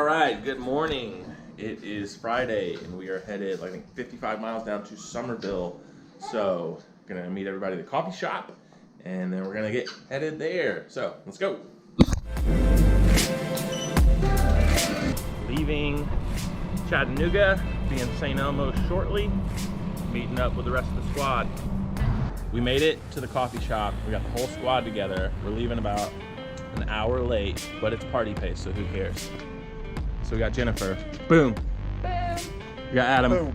right, good morning. It is Friday and we are headed, I think, 55 miles down to Somerville. So, gonna meet everybody at the coffee shop and then we're gonna get headed there. So, let's go. Leaving Chattanooga, be in St. Elmo shortly, meeting up with the rest of the squad. We made it to the coffee shop. We got the whole squad together. We're leaving about an hour late, but it's party pace, so who cares? So we got Jennifer. Boom. Boom. We got Adam. Boom.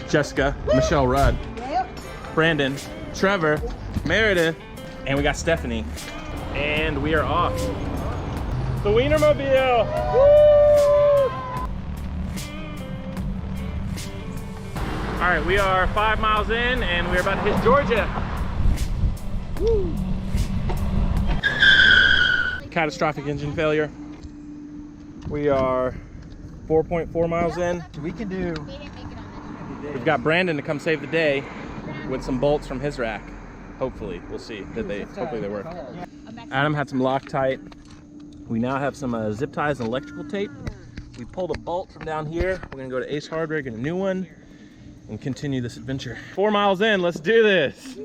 Jessica. Michelle Rudd. Yep. Brandon. Trevor. Meredith. And we got Stephanie. And we are off. The Wienermobile. Woo! All right, we are 5 miles in and we're about to hit Georgia. Woo! Catastrophic engine failure. We are 4.4 miles in. We can do. We've got Brandon to come save the day with some bolts from his rack. Hopefully, we'll see that hopefully they work. Adam had some Loctite. We now have some zip ties and electrical tape. We pulled a bolt from down here. We're gonna go to Ace Hardware, get a new one, and continue this adventure. 4 miles in, let's do this.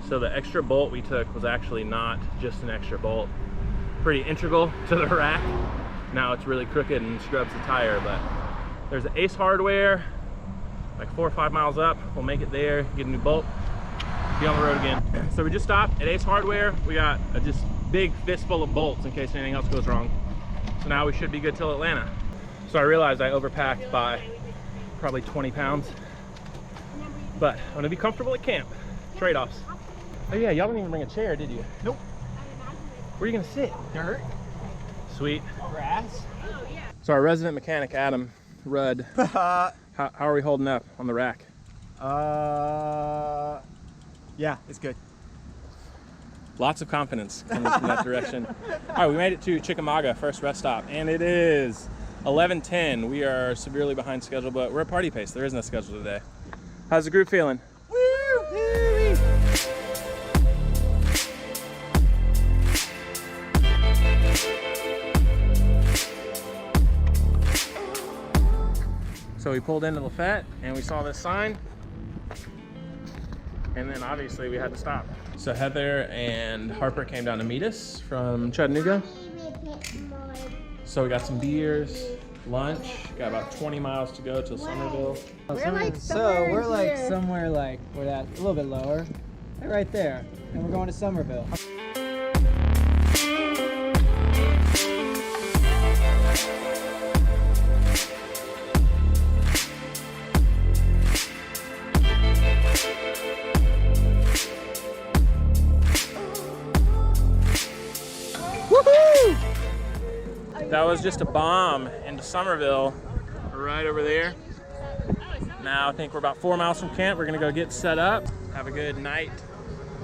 So the extra bolt we took was actually not just an extra bolt. Pretty integral to the rack. Now it's really crooked and scrubs the tire, but there's an Ace Hardware, like 4 or 5 miles up. We'll make it there, get a new bolt, be on the road again. So we just stopped at Ace Hardware. We got a just big fistful of bolts in case anything else goes wrong. So now we should be good till Atlanta. So I realized I overpacked by probably 20 pounds, but I'm gonna be comfortable at camp. Trade-offs. Oh yeah, y'all didn't even bring a chair, did you? Nope. Where are you gonna sit? Dirt. Sweet. Grass. So our resident mechanic, Adam Rudd, how are we holding up on the rack? Yeah, it's good. Lots of confidence coming from that direction. All right, we made it to Chickamauga, first rest stop, and it is 11:10. We are severely behind schedule, but we're at party pace. There is no schedule today. How's the group feeling? Woo! So we pulled into Lafayette and we saw this sign, and then obviously we had to stop. So Heather and Harper came down to meet us from Chattanooga. So we got some beers, lunch, got about 20 miles to go to Somerville. We're like somewhere like we're at a little bit lower, right there, and we're going to Somerville. That was just a bomb into Somerville, right over there. Now I think we're about 4 miles from camp. We're gonna go get set up, have a good night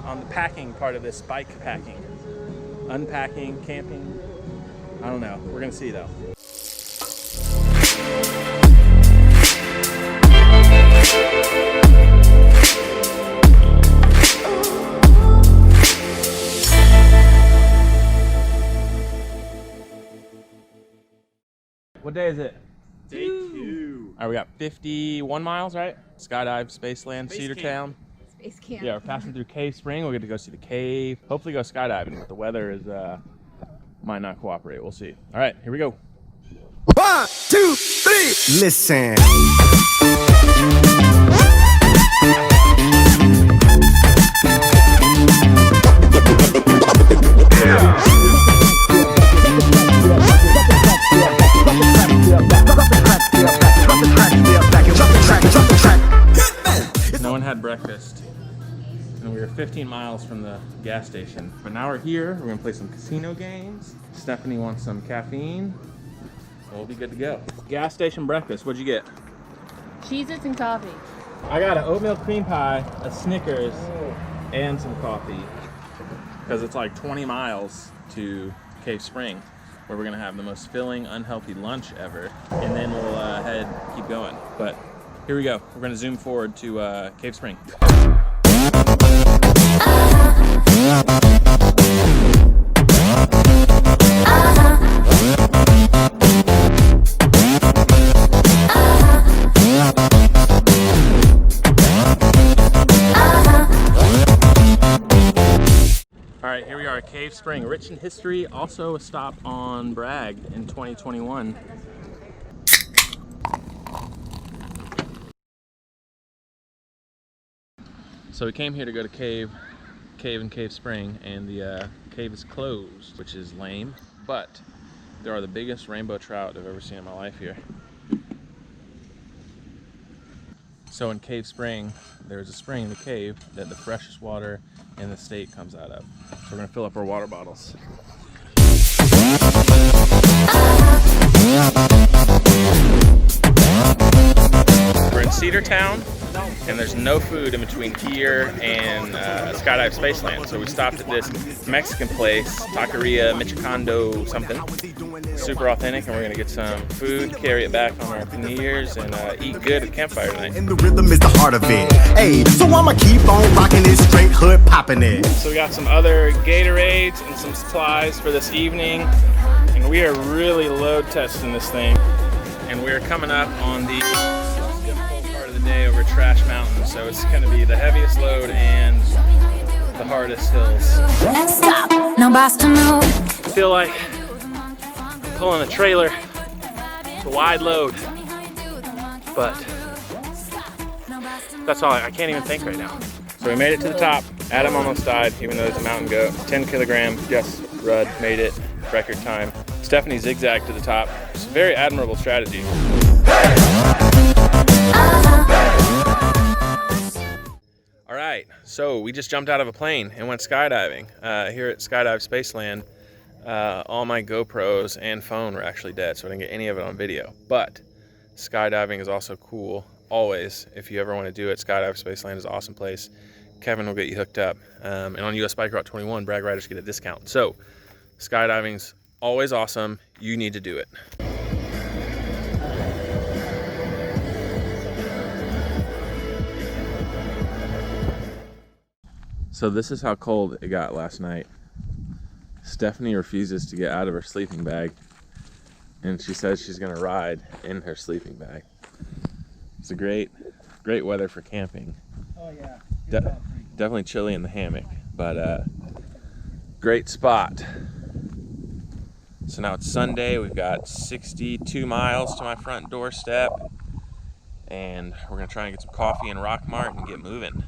on the packing part of this, bike packing. Unpacking, camping, I don't know. We're gonna see though. What day is it? Day 2. All right, we got 51 miles, right? Skydive, Spaceland, Cedartown. Space camp. Yeah, we're passing through Cave Spring. We're going to go see the cave. Hopefully go skydiving, but the weather is might not cooperate. We'll see. All right, here we go. 1, 2, 3, listen. No one had breakfast, and we were 15 miles from the gas station. But now we're here. We're gonna play some casino games. Stephanie wants some caffeine, so we'll be good to go. Gas station breakfast. What'd you get? Cheez-Its and coffee. I got an oatmeal cream pie, a Snickers, and some coffee, because it's like 20 miles to Cave Spring, where we're gonna have the most filling, unhealthy lunch ever, and then we'll keep going. But here we go. We're gonna zoom forward to Cave Spring. Cave Spring, rich in history, also a stop on Bragg in 2021. So we came here to go to Cave Spring, and the cave is closed, which is lame, but there are the biggest rainbow trout I've ever seen in my life here. So in Cave Spring, there's a spring in the cave that the freshest water in the state comes out of. So we're gonna fill up our water bottles. We're in Cedartown, and there's no food in between here and Skydive Spaceland. So we stopped at this Mexican place, Taqueria Michoacando something. Super authentic, and we're gonna get some food, carry it back on our panniers, and eat good at campfire tonight. And the rhythm is the heart of it. Hey, so I'ma keep on rocking this straight hood, popping it. So we got some other Gatorades and some supplies for this evening, and we are really load testing this thing. And we're coming up on the difficult part of the day over Trash Mountain, so it's gonna be the heaviest load and the hardest hills. Stop. No Boston, no. I feel like I'm pulling a trailer. It's a wide load, but that's all. I can't even think right now. So we made it to the top. Adam almost died, even though he's a mountain goat. 10 kilograms, Jess Rudd made it, record time. Stephanie zigzagged to the top. It's a very admirable strategy. All right, so we just jumped out of a plane and went skydiving here at Skydive Spaceland. All my GoPros and phone were actually dead, so I didn't get any of it on video. But skydiving is also cool, always. If you ever want to do it, Skydive Spaceland is an awesome place. Kevin will get you hooked up. And on USBR21, Bragg riders get a discount. So skydiving's always awesome. You need to do it. So this is how cold it got last night. Stephanie refuses to get out of her sleeping bag, and she says she's gonna ride in her sleeping bag. It's a great weather for camping. Oh yeah. Definitely chilly in the hammock, but great spot. So now it's Sunday. We've got 62 miles to my front doorstep, and we're gonna try and get some coffee in Rock Mart and get moving.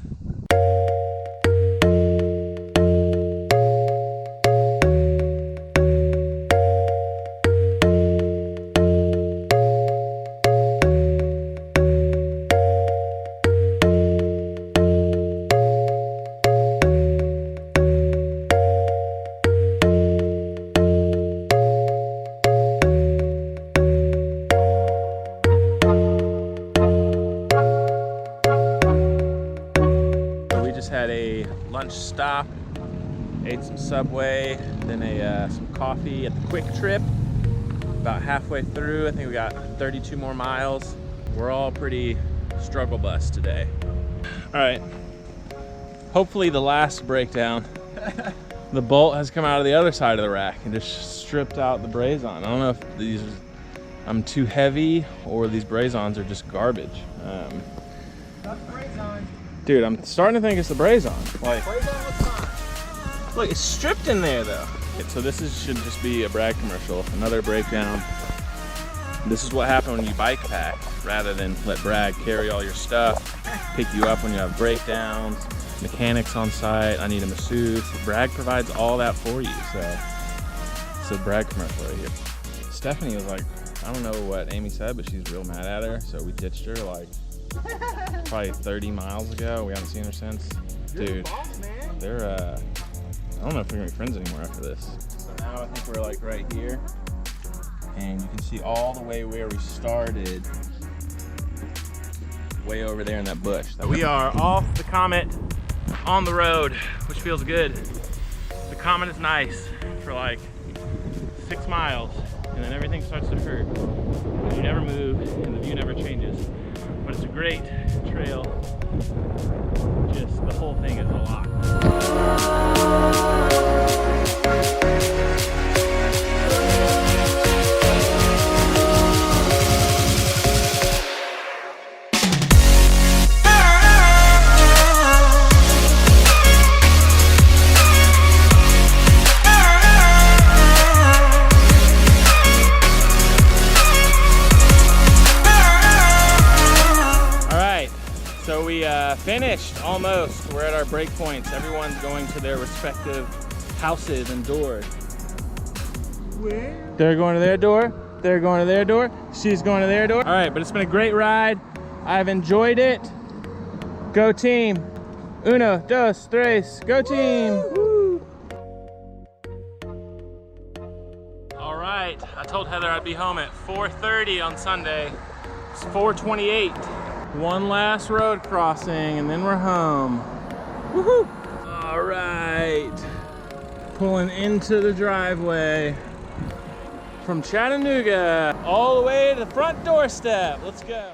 Had a lunch stop, ate some Subway, then some coffee at the Quick Trip. About halfway through, I think we got 32 more miles. We're all pretty struggle bus today. All right, hopefully the last breakdown, the bolt has come out of the other side of the rack and just stripped out the brazon. I don't know if I'm too heavy or these brazons are just garbage. Dude, I'm starting to think it's the brazon. Like, look, it's stripped in there though. So this should just be a Bragg commercial. Another breakdown. This is what happened when you bike pack, rather than let Bragg carry all your stuff, pick you up when you have breakdowns, mechanics on site. I need a masseuse. Bragg provides all that for you. So it's a Bragg commercial right here. Stephanie was like, I don't know what Amy said, but she's real mad at her. So we ditched her like probably 30 miles ago. We haven't seen her since. Dude, they're I don't know if we're gonna be friends anymore after this. So now I think we're like right here, and you can see all the way where we started, way over there in that bush. We are off the Comet on the road, which feels good. The Comet is nice for like 6 miles, and then everything starts to hurt. You never move, and the view never changes. But it's a great trail. Just the whole thing is a lot. Finished, almost. We're at our break points. Everyone's going to their respective houses and doors. Where? They're going to their door. They're going to their door. She's going to their door. All right, but it's been a great ride. I've enjoyed it. Go team. Uno, dos, tres. Go team. Woo. All right, I told Heather I'd be home at 4:30 on Sunday. It's 4:28. One last road crossing and then we're home. Woohoo! All right, pulling into the driveway from Chattanooga all the way to the front doorstep. Let's go.